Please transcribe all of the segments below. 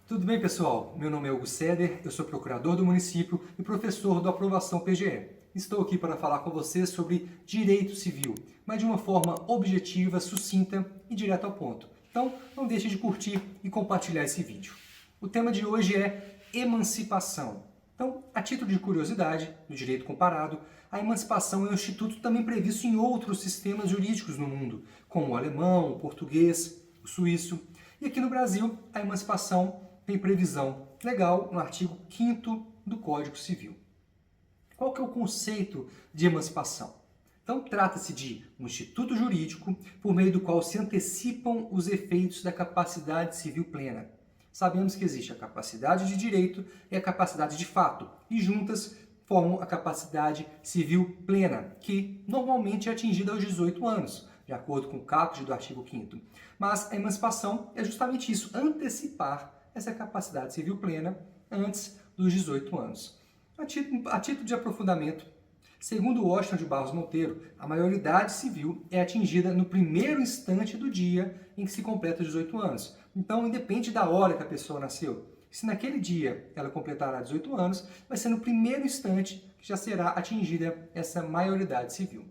Tudo bem, pessoal? Meu nome é Hugo Seder, eu sou procurador do município e professor do Aprovação PGE. Estou aqui para falar com vocês sobre direito civil, mas de uma forma objetiva, sucinta e direta ao ponto. Então, não deixe de curtir e compartilhar esse vídeo. O tema de hoje é emancipação. Então, a título de curiosidade, no direito comparado, a emancipação é um instituto também previsto em outros sistemas jurídicos no mundo, como o alemão, o português, o suíço. E aqui no Brasil, a emancipação tem previsão legal no artigo 5º do Código Civil. Qual que é o conceito de emancipação? Então, trata-se de um instituto jurídico por meio do qual se antecipam os efeitos da capacidade civil plena. Sabemos que existe a capacidade de direito e a capacidade de fato, e juntas formam a capacidade civil plena, que normalmente é atingida aos 18 anos, de acordo com o caput do artigo 5º. Mas a emancipação é justamente isso, antecipar essa capacidade civil plena antes dos 18 anos. A título de aprofundamento, segundo Washington de Barros Monteiro, a maioridade civil é atingida no primeiro instante do dia em que se completa 18 anos. Então, independe da hora que a pessoa nasceu. Se naquele dia ela completará 18 anos, vai ser no primeiro instante que já será atingida essa maioridade civil.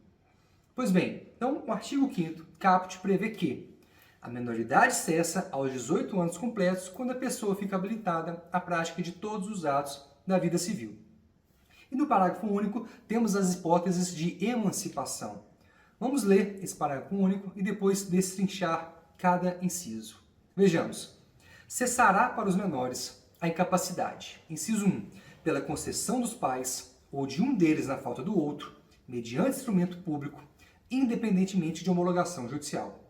Pois bem, então o artigo 5º caput prevê que a menoridade cessa aos 18 anos completos quando a pessoa fica habilitada à prática de todos os atos da vida civil. E no parágrafo único temos as hipóteses de emancipação. Vamos ler esse parágrafo único e depois destrinchar cada inciso. Vejamos. Cessará para os menores a incapacidade. Inciso 1. Pela concessão dos pais ou de um deles na falta do outro, mediante instrumento público, independentemente de homologação judicial.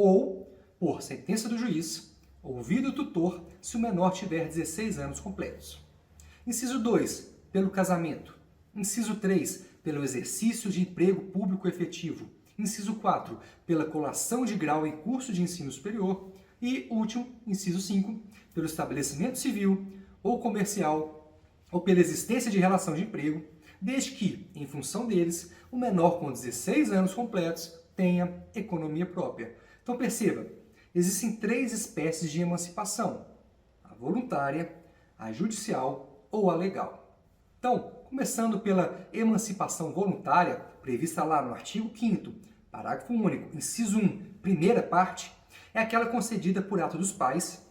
Ou por sentença do juiz, ouvido o tutor, se o menor tiver 16 anos completos. Inciso 2. Pelo casamento. Inciso 3. Pelo exercício de emprego público efetivo. Inciso 4. Pela colação de grau em curso de ensino superior. E último, inciso 5. Pelo estabelecimento civil ou comercial ou pela existência de relação de emprego, desde que, em função deles, o menor com 16 anos completos tenha economia própria. Então perceba, existem 3 espécies de emancipação: a voluntária, a judicial ou a legal. Então, começando pela emancipação voluntária, prevista lá no artigo 5º, parágrafo único, inciso 1, primeira parte, é aquela concedida por ato dos pais,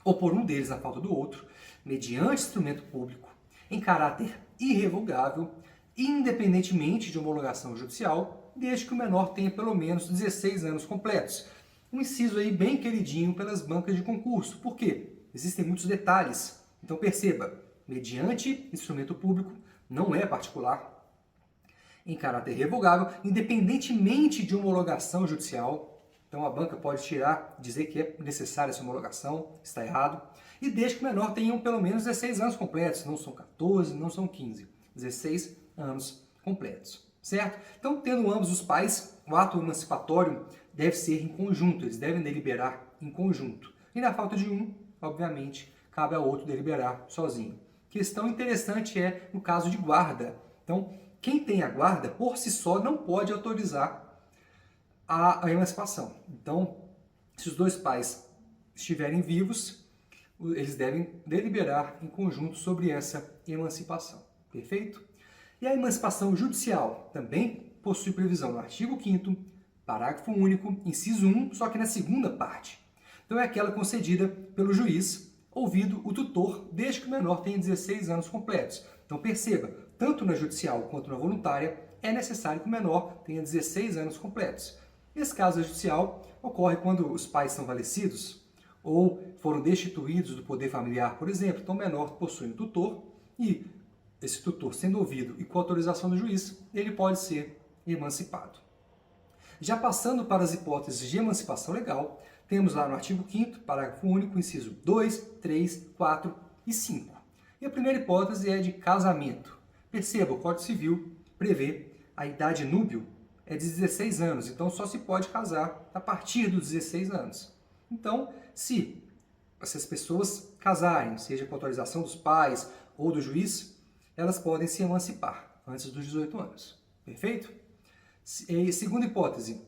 ou por um deles na falta do outro, mediante instrumento público, em caráter irrevogável, independentemente de homologação judicial, desde que o menor tenha pelo menos 16 anos completos. Um inciso aí bem queridinho pelas bancas de concurso. Por quê? Existem muitos detalhes. Então perceba, mediante instrumento público, não é particular, em caráter revogável, independentemente de homologação judicial. Então a banca pode dizer que é necessária essa homologação, está errado. E desde que o menor tenha pelo menos 16 anos completos, não são 14, não são 15, 16 anos completos, certo? Então, tendo ambos os pais, o ato emancipatório deve ser em conjunto, eles devem deliberar em conjunto. E na falta de um, obviamente, cabe ao outro deliberar sozinho. Questão interessante é no caso de guarda. Então, quem tem a guarda, por si só, não pode autorizar a emancipação. Então, se os dois pais estiverem vivos, eles devem deliberar em conjunto sobre essa emancipação. Perfeito? E a emancipação judicial também possui previsão no artigo 5º, parágrafo único, inciso 1, só que na segunda parte. Então é aquela concedida pelo juiz, ouvido o tutor, desde que o menor tenha 16 anos completos. Então perceba, tanto na judicial quanto na voluntária, é necessário que o menor tenha 16 anos completos. Esse caso judicial ocorre quando os pais são falecidos ou foram destituídos do poder familiar, por exemplo. Então o menor possui um tutor e esse tutor, sendo ouvido e com autorização do juiz, ele pode ser emancipado. Já passando para as hipóteses de emancipação legal, temos lá no artigo 5º, parágrafo único, inciso 2, 3, 4 e 5. E a primeira hipótese é de casamento. Perceba, o Código Civil prevê a idade núbil é de 16 anos, então só se pode casar a partir dos 16 anos. Então, se essas pessoas casarem, seja com autorização dos pais ou do juiz, elas podem se emancipar antes dos 18 anos. Perfeito? Segunda hipótese,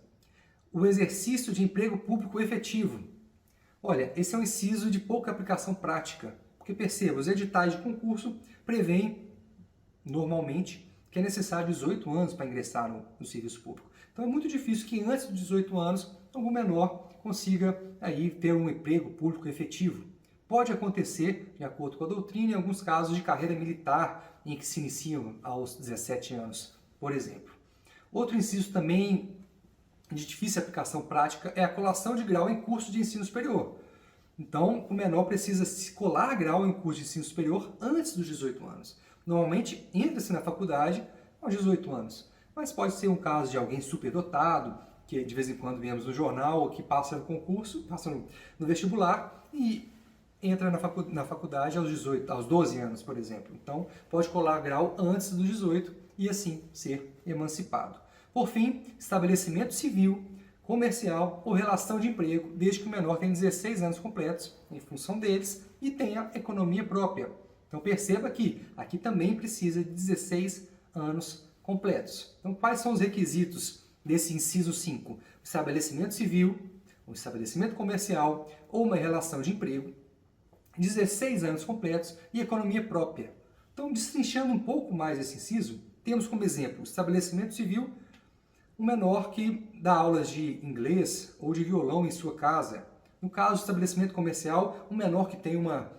o exercício de emprego público efetivo. Olha, esse é um inciso de pouca aplicação prática, porque perceba, os editais de concurso prevêem, normalmente, que é necessário 18 anos para ingressar no serviço público. Então é muito difícil que antes dos 18 anos algum menor consiga aí ter um emprego público efetivo. Pode acontecer, de acordo com a doutrina, em alguns casos de carreira militar em que se iniciam aos 17 anos, por exemplo. Outro inciso também de difícil aplicação prática é a colação de grau em curso de ensino superior. Então, o menor precisa se colar grau em curso de ensino superior antes dos 18 anos. Normalmente, entra-se na faculdade aos 18 anos, mas pode ser um caso de alguém superdotado, que de vez em quando vemos no jornal, que passa no concurso, passa no vestibular e entra na faculdade aos 12 anos, por exemplo. Então, pode colar grau antes dos 18 e assim ser emancipado. Por fim, estabelecimento civil, comercial ou relação de emprego, desde que o menor tenha 16 anos completos em função deles e tenha economia própria. Então perceba que aqui também precisa de 16 anos completos. Então quais são os requisitos desse inciso 5? O estabelecimento civil, o estabelecimento comercial ou uma relação de emprego, 16 anos completos e economia própria. Então, destrinchando um pouco mais esse inciso, temos como exemplo o estabelecimento civil, um menor que dá aulas de inglês ou de violão em sua casa. No caso do estabelecimento comercial, um menor que tem uma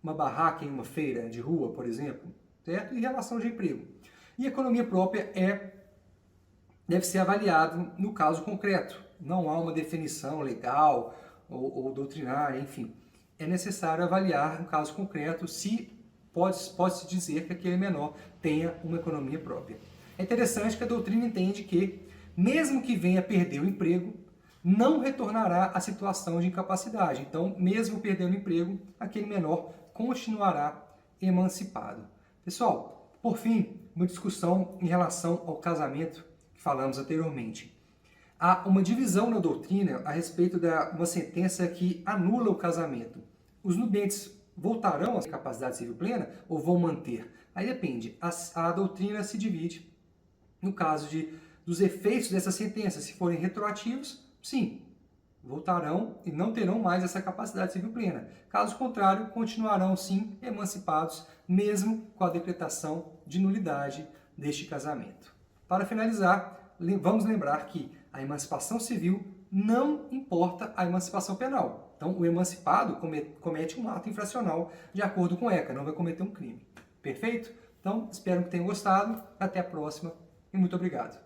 barraca em uma feira de rua, por exemplo, certo? E relação de emprego. E economia própria deve ser avaliado no caso concreto. Não há uma definição legal ou doutrinária, enfim. É necessário avaliar no caso concreto se pode-se dizer que aquele menor tenha uma economia própria. É interessante que a doutrina entende que, mesmo que venha perder o emprego, não retornará à situação de incapacidade. Então, mesmo perdendo o emprego, aquele menor continuará emancipado. Pessoal, por fim, uma discussão em relação ao casamento que falamos anteriormente. Há uma divisão na doutrina a respeito de uma sentença que anula o casamento. Os nubentes voltarão à capacidade civil plena ou vão manter? Aí depende. A doutrina se divide no caso dos efeitos dessa sentença. Se forem retroativos, sim, voltarão e não terão mais essa capacidade civil plena. Caso contrário, continuarão sim emancipados, mesmo com a decretação de nulidade deste casamento. Para finalizar, vamos lembrar que a emancipação civil não importa a emancipação penal. Então, o emancipado comete um ato infracional de acordo com o ECA, não vai cometer um crime. Perfeito? Então, espero que tenham gostado. Até a próxima e muito obrigado.